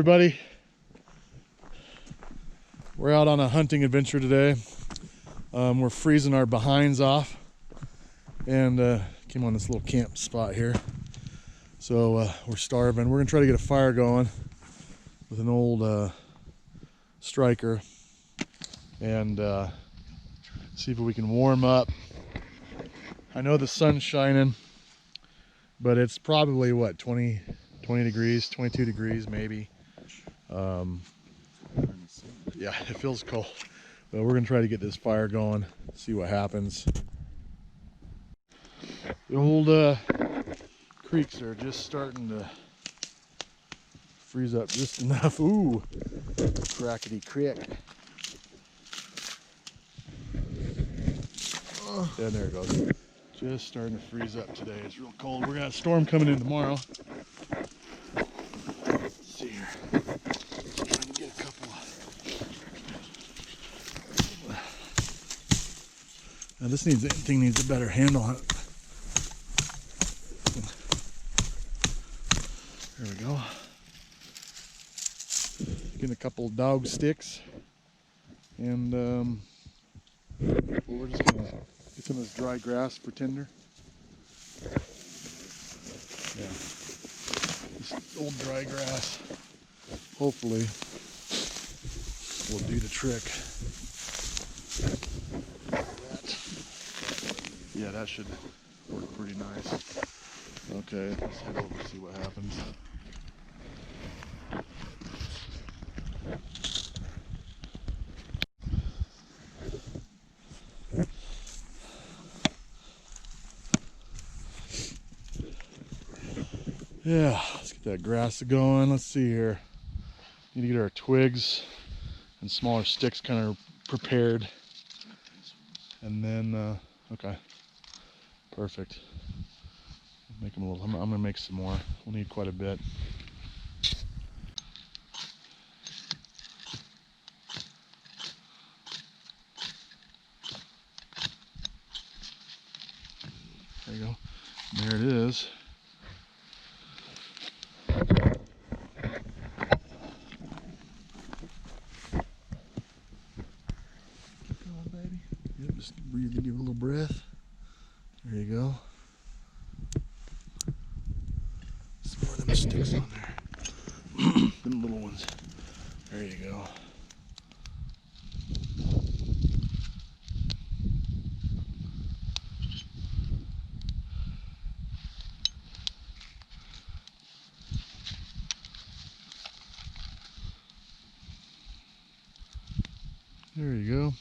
everybody. We're out on a hunting adventure today. We're freezing our behinds off and came on this little camp spot here. So we're starving. We're gonna try to get a fire going with an old striker and see if we can warm up. I know the sun's shining, but it's probably what, 20 degrees, 22 degrees maybe. Yeah, it feels cold, but we're gonna try to get this fire going, see what happens. The old creeks are just starting to freeze up just enough. Ooh, crackety crick. And there it goes. Just starting to freeze up today. It's real cold. We're gonna have a storm coming in tomorrow. Let's see here. Trying to get a couple. Now this thing needs a better handle on it. There we go. Getting a couple dog sticks, and we're just gonna get some of this dry grass for tinder. Yeah, this old dry grass hopefully will do the trick. Yeah, that should work pretty nice. Okay, let's head over and see what happens. Yeah, let's get that grass going. Let's see here. Need to get our twigs and smaller sticks kind of prepared. And then, okay, perfect. Make them a little, I'm gonna make some more. We'll need quite a bit. There you go. There it is. Just breathe, give it a little breath. There you go. Some more of them sticks on there. Them little ones. There you go. There you go.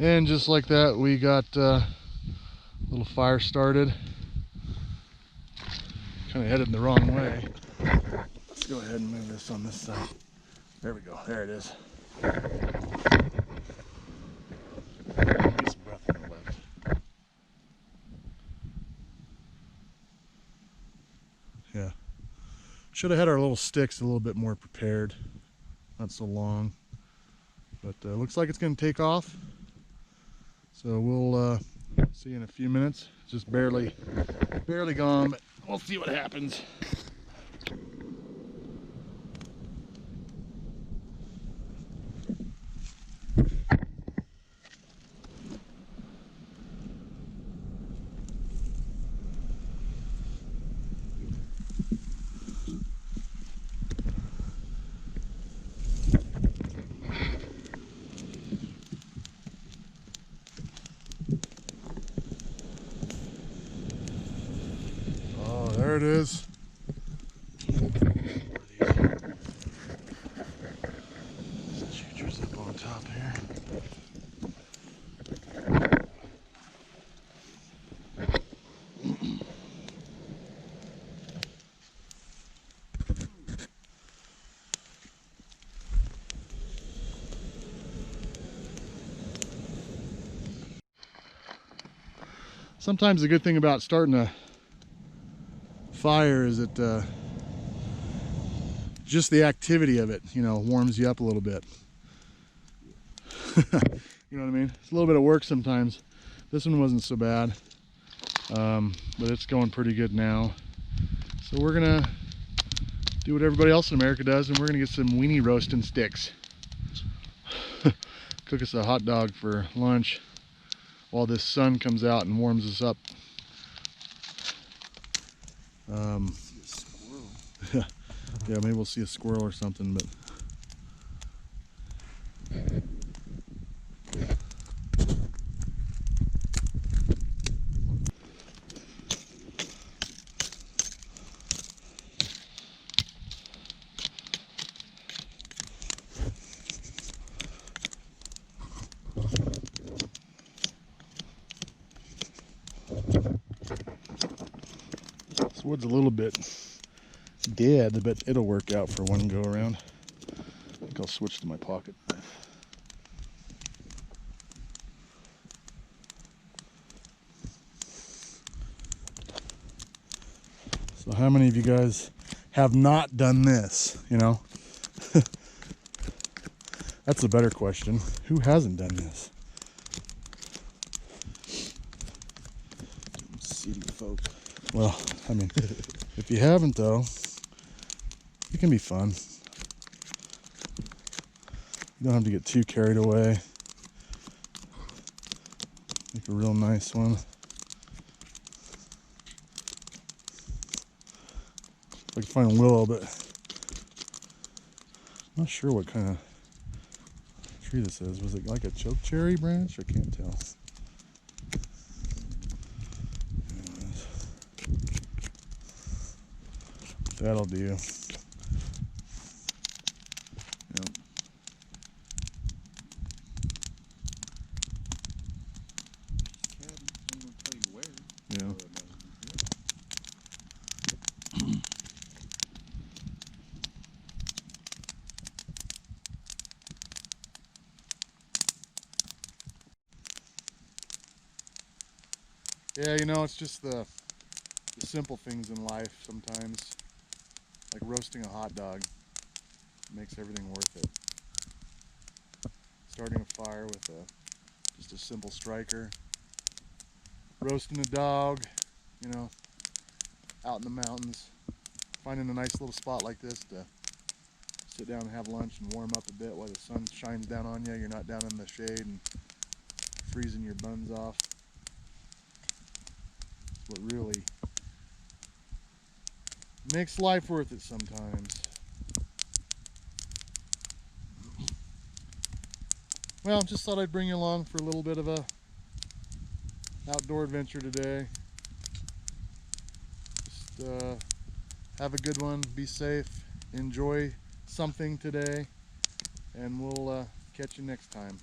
And just like that, we got a little fire started. Kind of headed the wrong way. Let's go ahead and move this on this side. There we go. There it is. Get some breath on the left. Yeah. Should have had our little sticks a little bit more prepared. Not so long. But looks like it's going to take off. So we'll see you in a few minutes. It's just barely gone, but we'll see what happens. There it is. Choochers up on top here. Sometimes the good thing about starting a fire is that just the activity of it, you know, warms you up a little bit. You know what I mean? It's a little bit of work sometimes. This one wasn't so bad, but it's going pretty good now. So we're gonna do what everybody else in America does, and we're gonna get some weenie roasting sticks. Cook us a hot dog for lunch while this sun comes out and warms us up. Yeah, maybe we'll see a squirrel or something, but this wood's a little bit dead, but it'll work out for one go around. I think I'll switch to my pocket knife. So how many of you guys have not done this, you know? That's a better question. Who hasn't done this? City folk. Well, I mean, if you haven't though, it can be fun. You don't have to get too carried away. Make a real nice one. If I can find a willow, but I'm not sure what kind of tree this is. Was it like a chokecherry branch? I can't tell. Anyways, that'll do. Yep. Yeah. Yeah, you know, it's just the simple things in life sometimes. Like roasting a hot dog makes everything worth it. Starting a fire with just a simple striker. Roasting a dog, you know, out in the mountains. Finding a nice little spot like this to sit down and have lunch and warm up a bit while the sun shines down on you. You're not down in the shade and freezing your buns off. What really makes life worth it sometimes. Well, just thought I'd bring you along for a little bit of a outdoor adventure today. Just have a good one, be safe, enjoy something today, and we'll catch you next time.